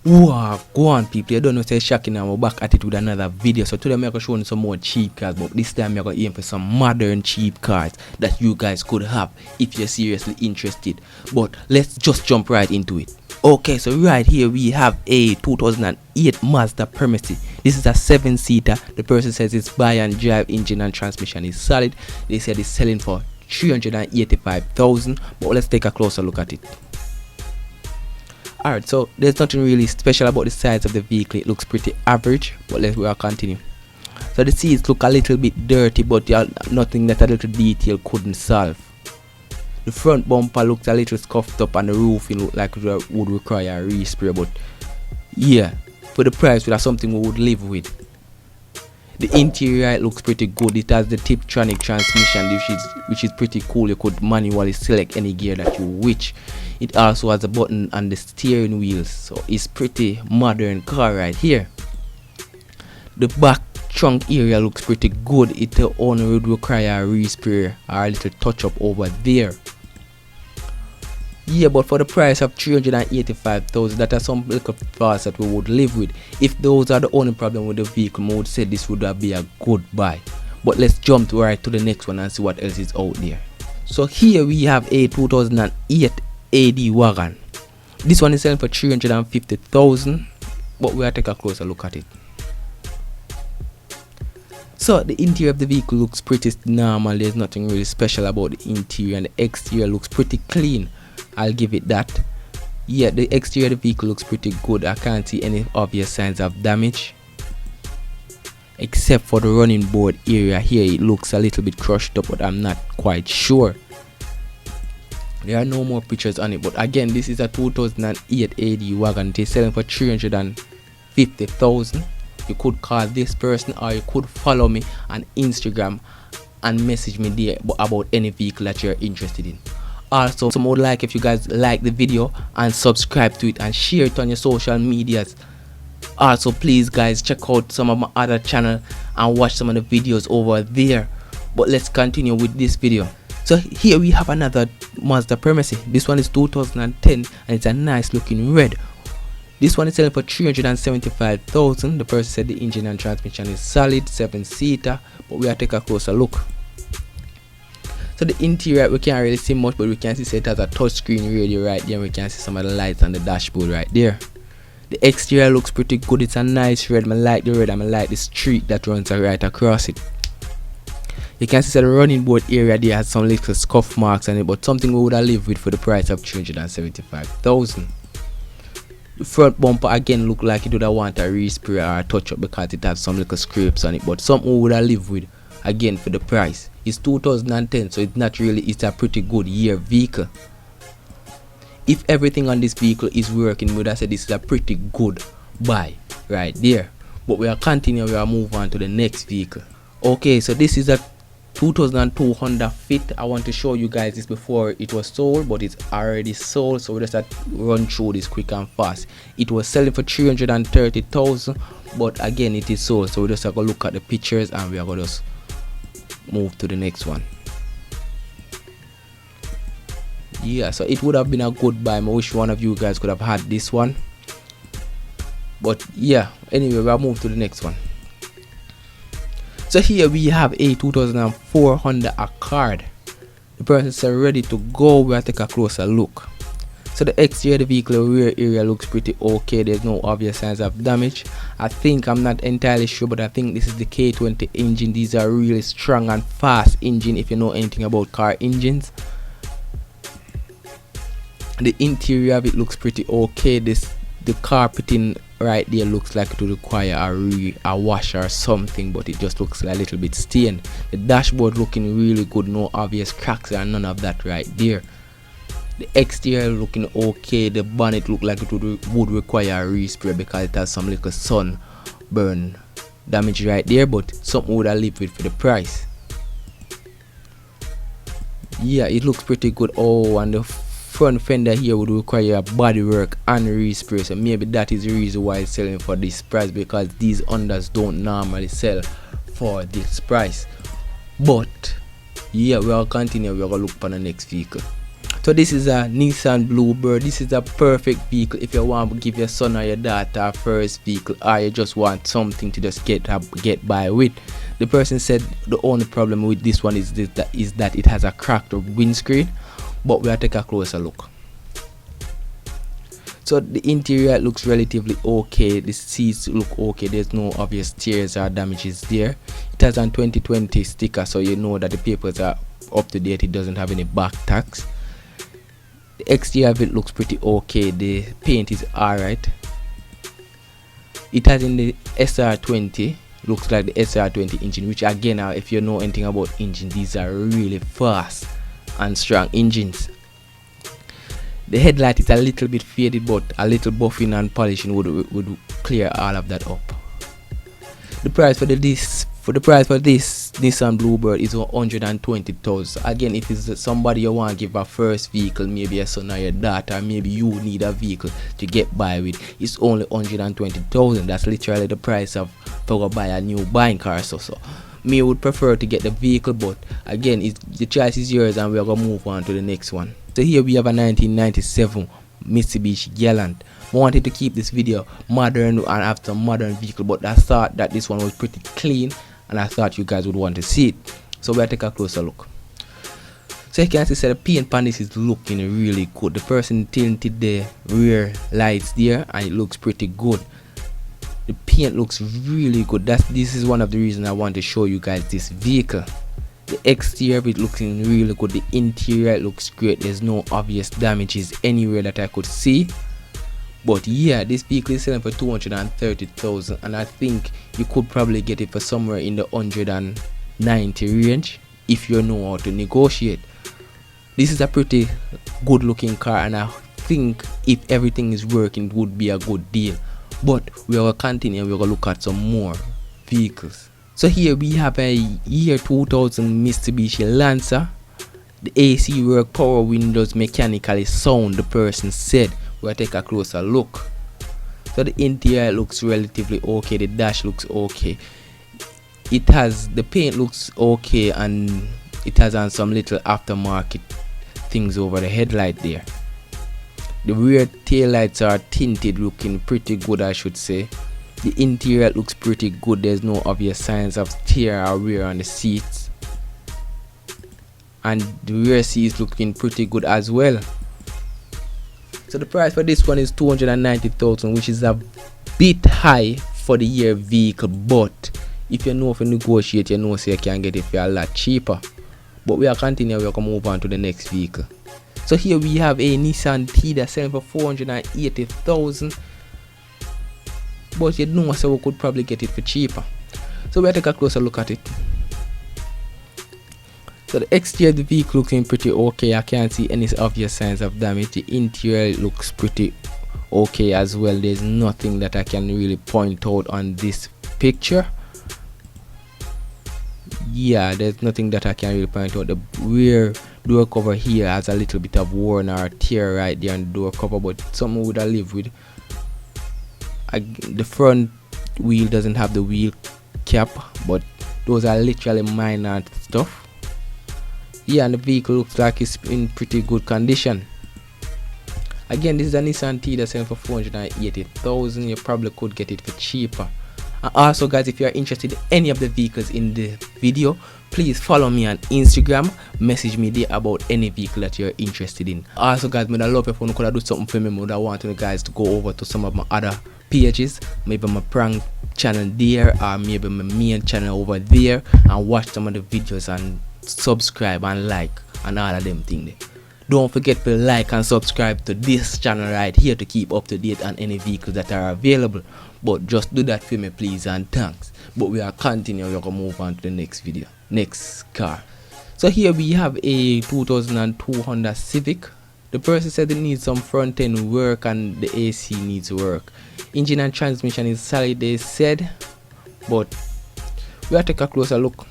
Wow, go on people, you don't know say shocking and we're back at it with another video. So today I'm gonna show you some more cheap cars, but this time I'm gonna aim for some modern cheap cars that you guys could have if you're seriously interested. But let's just jump right into it. Okay, so right here we have a 2008 Mazda Premacy. This is a 7-seater. The person says it's buy and drive, engine and transmission is solid. They said it's selling for 385,000, but let's take a closer look at it. Alright, so there's nothing really special about the size of the vehicle. It looks pretty average, but we'll continue. So the seats look a little bit dirty, but nothing that a little detail couldn't solve. The front bumper looks a little scuffed up and the roofing looked like it would require a respray, but yeah, for the price, that's something we would live with. The interior, it looks pretty good. It has the Tiptronic transmission, which is pretty cool. You could manually select any gear that you wish. It also has a button on the steering wheels, so it's pretty modern car right here. The back trunk area looks pretty good. It only would require a respray or a little touch up over there. Yeah, but for the price of 385,000, that are some little flaws that we would live with. If those are the only problem with the vehicle, I would say this would be a good buy. But let's jump right to the next one and see what else is out there. So here we have a 2008 AD wagon. This one is selling for 350,000, but we'll take a closer look at it. So the interior of the vehicle looks pretty normal. There's nothing really special about the interior, and the exterior looks pretty clean. I'll give it that. Yeah, the exterior of the vehicle looks pretty good. I can't see any obvious signs of damage, except for the running board area here. It looks a little bit crushed up, but I'm not quite sure. There are no more pictures on it, but again, this is a 2008 AD wagon. It is selling for 350,000. You could call this person, or you could follow me on Instagram and message me there about any vehicle that you're interested in. Also, some would like if you guys like the video and subscribe to it and share it on your social medias. Also, please guys, check out some of my other channel and watch some of the videos over there. But let's continue with this video. So here we have another Mazda Premacy. This one is 2010 and it's a nice looking red. This one is selling for 375,000. The person said the engine and transmission is solid, 7-seater, but we'll take a closer look. So the interior, we can't really see much, but we can see it has a touchscreen radio right there. We can see some of the lights on the dashboard right there. The exterior looks pretty good. It's a nice red. I like the red and I like the streak that runs right across it. You can see the running board area there has some little scuff marks on it, but something we would have lived with for the price of 375,000. The front bumper again look like it would have want a respray or a touch up because it has some little scrapes on it, but something we would have lived with again for the price. It's 2010, so it's not really, it's a pretty good year vehicle. If everything on this vehicle is working, we would have said this is a pretty good buy right there. But we are continuing, we are move on to the next vehicle. Okay, so this is a 2002 Honda Fit. I want to show you guys this before it was sold, but it's already sold, so we just have to run through this quick and fast. It was selling for 330,000, but again it is sold, so we just have to look at the pictures and we are going to just move to the next one. Yeah, so it would have been a good buy. I wish one of you guys could have had this one, but yeah, anyway, we'll move to the next one. So here we have a 2004 Honda Accord. The person is ready to go. We'll take a closer look. So the exterior of the vehicle, rear area looks pretty okay. There's no obvious signs of damage. I'm not entirely sure, but I think this is the K20 engine. These are really strong and fast engine if you know anything about car engines. The interior of it looks pretty okay. The carpeting right there looks like it would require a wash or something, but it just looks a little bit stained. The dashboard looking really good, no obvious cracks or none of that right there. The exterior looking okay. The bonnet look like it would require a respray because it has some little sunburn damage right there, but something would have lived with for the price. Yeah, it looks pretty good. Oh, and the front fender here would require a body work and respray, so maybe that is the reason why it's selling for this price, because these Hondas don't normally sell for this price. But yeah, we'll continue. We're gonna look for the next vehicle. So this is a Nissan Bluebird. This is a perfect vehicle if you want to give your son or your daughter a first vehicle, or you just want something to just get by with. The person said the only problem with this one is that it has a cracked windscreen, but we'll take a closer look. So the interior looks relatively okay. The seats look okay. There's no obvious tears or damages there. It has a 2020 sticker, so you know that the papers are up to date. It doesn't have any back tax. The exterior of it looks pretty okay. The paint is alright. It has in the SR20, looks like the SR20 engine, which again, if you know anything about engines, these are really fast and strong engines. The headlight is a little bit faded, but a little buffing and polishing would clear all of that up. The price for this Nissan Bluebird is 120,000. Again, if it's somebody you want to give a first vehicle, maybe a son or your daughter, maybe you need a vehicle to get by with, it's only 120,000. That's literally the price of for buy a new buying car. So me would prefer to get the vehicle, but again, the choice is yours, and we're gonna move on to the next one. So here we have a 1997 Mitsubishi Galant. I wanted to keep this video modern and have some modern vehicle, but I thought that this one was pretty clean, and I thought you guys would want to see it. So we'll take a closer look. So you can see the paint on this is looking really good. The person tinted the rear lights there, and it looks pretty good. The paint looks really good. This is one of the reasons I want to show you guys this vehicle. The exterior of it looking really good. The interior looks great. There's no obvious damages anywhere that I could see. But yeah, this vehicle is selling for 230,000, and I think you could probably get it for somewhere in the 190 range if you know how to negotiate. This is a pretty good looking car, and I think if everything is working, it would be a good deal. But we will continue. We will look at some more vehicles. So here we have a year 2000 Mitsubishi Lancer. The AC work, power windows, mechanically sound, the person said. We'll take a closer look. So the interior looks relatively okay. The dash looks okay. The paint looks okay, and it has on some little aftermarket things over the headlight there. The rear tail lights are tinted, looking pretty good, I should say. The interior looks pretty good. There's no obvious signs of tear or wear on the seats, and the rear seats looking pretty good as well. So the price for this one is 290,000, which is a bit high for the year vehicle, but if you know if you negotiate, you know so you can get it for a lot cheaper. But we are continuing. We are going to move on to the next vehicle. So here we have a Nissan Tiida selling for 480,000. But you know, so we could probably get it for cheaper. So we'll take a closer look at it. So the exterior of the vehicle looking pretty okay. I can't see any obvious signs of damage. The interior looks pretty okay as well. There's nothing that I can really point out on this picture. Yeah, there's nothing that I can really point out. The rear door cover here has a little bit of worn or tear right there on the door cover, but something would I live with. The front wheel doesn't have the wheel cap, but those are literally minor stuff. Yeah, and the vehicle looks like it's in pretty good condition. Again, this is a Nissan Tiida selling for 480,000. You probably could get it for cheaper. And also guys, if you are interested in any of the vehicles in the video, please follow me on Instagram, message me there about any vehicle that you're interested in. Also guys, I love if you could do something for me. I want you guys to go over to some of my other pages, maybe my prank channel there, or maybe my main channel over there, and watch some of the videos and subscribe and like and all of them things. Don't forget to like and subscribe to this channel right here to keep up to date on any vehicles that are available. But just do that for me, please, and thanks. But we are continuing. We're gonna move on to the next video, next car. So here we have a 2002 Honda Civic. The person said it needs some front end work and the AC needs work. Engine and transmission is solid, they said, but we'll take a closer look.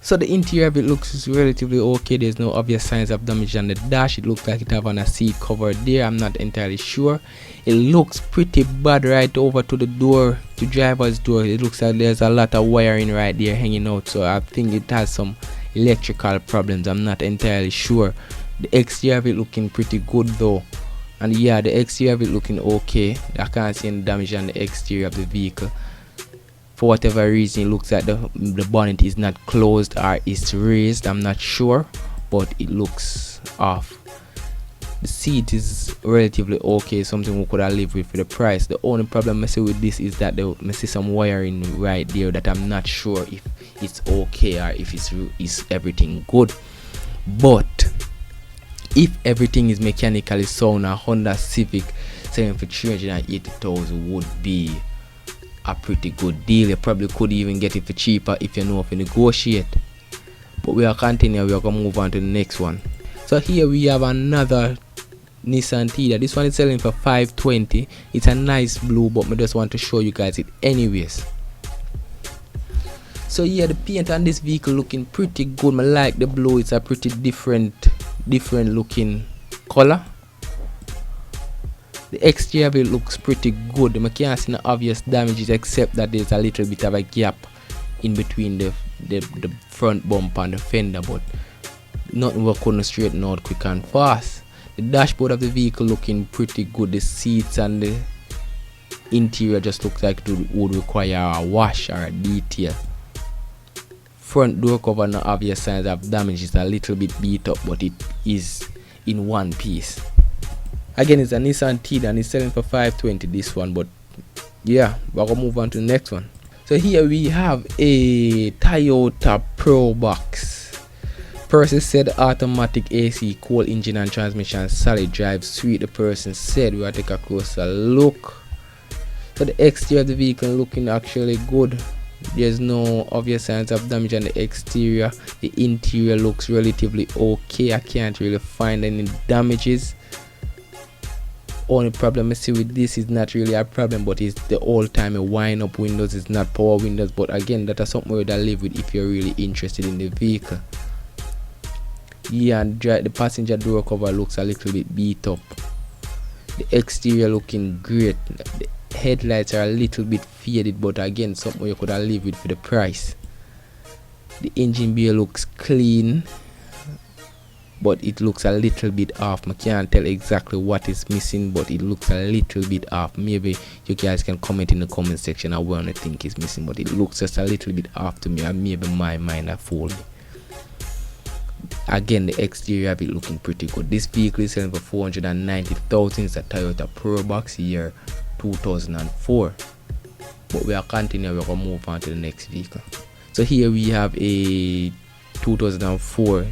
So the interior of it looks relatively okay. There's no obvious signs of damage on the dash. It looks like it have on a seat cover there. I'm not entirely sure. It looks pretty bad right over to the door, to driver's door. It looks like there's a lot of wiring right there hanging out, so I think it has some electrical problems. I'm not entirely sure. The exterior of it looking pretty good though, and yeah, the exterior of it looking okay. I can't see any damage on the exterior of the vehicle. For whatever reason, it looks like the bonnet is not closed or it's raised. I'm not sure, but it looks off. The seat is relatively okay, something we could have lived with for the price. The only problem I see with this is that I see some wiring right there that I'm not sure if it's okay or if is everything good. But if everything is mechanically sound, a Honda Civic selling for 380,000 would be a pretty good deal. You probably could even get it for cheaper if you know how to negotiate. But we are continuing. We are going to move on to the next one. So here we have another Nissan Tiida. This one is selling for 520. It's a nice blue, but I just want to show you guys it anyways. So yeah, the paint on this vehicle looking pretty good. I like the blue. It's a pretty different looking color. The exterior of it looks pretty good. I can't see no obvious damages except that there's a little bit of a gap in between the front bumper and the fender, but nothing we couldn't straighten out quick and fast. The dashboard of the vehicle looking pretty good. The seats and the interior just looks like it would require a wash or a detail. Front door cover, no obvious signs of damage. It's a little bit beat up, but it is in one piece. Again, it's a Nissan Tiida and it's selling for 520 this one, but yeah, we're gonna move on to the next one. So here we have a Toyota probox. Person said automatic AC, cool engine and transmission, solid drive, sweet. The person said. We'll take a closer look. So the exterior of the vehicle looking actually good. There's no obvious signs of damage on the exterior. The interior looks relatively okay. I can't really find any damages. Only problem I see with this is not really a problem, but it's the old time wind up windows. It's not power windows, but again, that is something that I live with if you're really interested in the vehicle. Yeah, and the passenger door cover looks a little bit beat up. The exterior looking great. The headlights are a little bit faded, but again, something you could have lived with for the price. The engine bay looks clean, but it looks a little bit off. I can't tell exactly what is missing, but it looks a little bit off. Maybe you guys can comment in the comment section on what you think is missing, but it looks just a little bit off to me, and maybe my mind have fooled me. Again, the exterior of it looking pretty good. This vehicle is selling for 490,000. It's a Toyota probox, year 2004. But we are continuing. We're gonna move on to the next vehicle. So here we have a 2004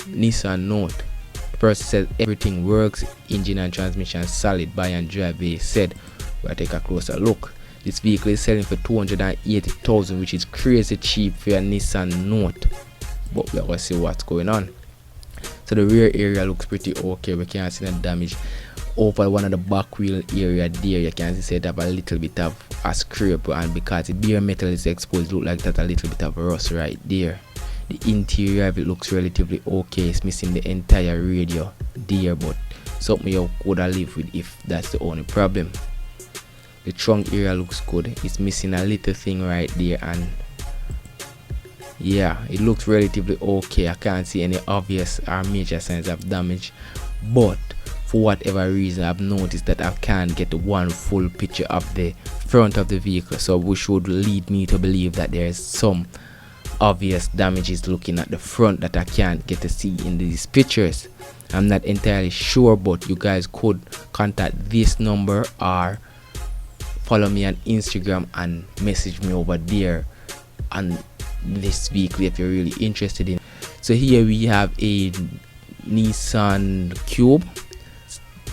Nissan Note. The person says everything works, engine and transmission solid, buy and drive. They said. We'll take a closer look. This vehicle is selling for 280,000, which is crazy cheap for a Nissan Note. But we're gonna see what's going on. So the rear area looks pretty okay. We can't see no damage. Over one of the back wheel area there, you can see it have a little bit of a scrape, and because the bare metal is exposed, look like that a little bit of rust right there. The interior of it looks relatively okay. It's missing the entire radio there, but something you could have lived with if that's the only problem. The trunk area looks good. It's missing a little thing right there, and yeah, it looks relatively okay. I can't see any obvious or major signs of damage, but for whatever reason I've noticed that I can't get one full picture of the front of the vehicle, so which would lead me to believe that there is some obvious damages looking at the front that I can't get to see in these pictures. I'm not entirely sure, but you guys could contact this number or follow me on Instagram and message me over there on this vehicle if you're really interested in. So here we have a Nissan Cube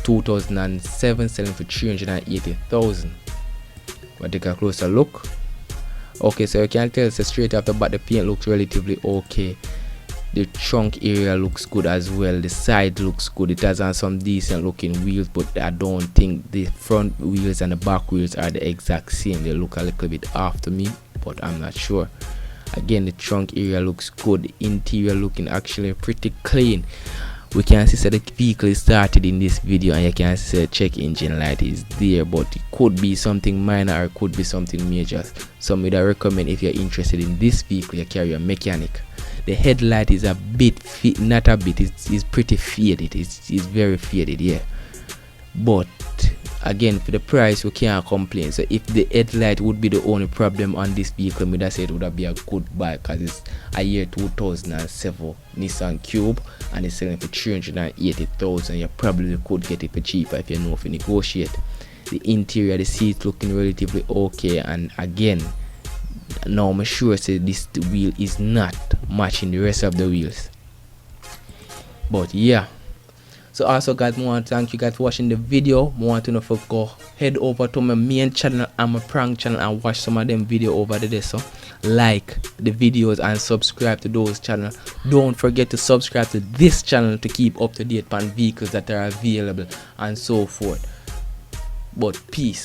2007 selling for 380,000. We'll take a closer look. Okay, so you can tell so straight off the bat the paint looks relatively okay. The trunk area looks good as well. The side looks good. It has some decent looking wheels, but I don't think the front wheels and the back wheels are the exact same. They look a little bit off to me, but I'm not sure. Again, the trunk area looks good. The interior looking actually pretty clean. We can see that the vehicle is started in this video, and you can see the check engine light is there, but it could be something minor or it could be something major. So I recommend, if you're interested in this vehicle, you carry a mechanic. the headlight is a bit not a bit, it's pretty faded. It's very faded, yeah. But again, for the price we can't complain. So if the headlight would be the only problem on this vehicle, me that say it would be a good buy, because it's a year 2007 Nissan Cube and it's selling for 380,000. You probably could get it for cheaper if you know if you negotiate. The interior, the seats looking relatively okay, and again, now I'm sure say this wheel is not matching the rest of the wheels. But yeah, so also guys, I want to thank you guys for watching the video. I want to know if you go head over to my main channel and my prank channel and watch some of them video over there. So like the videos and subscribe to those channels. Don't forget to subscribe to this channel to keep up to date on vehicles that are available and so forth. But peace.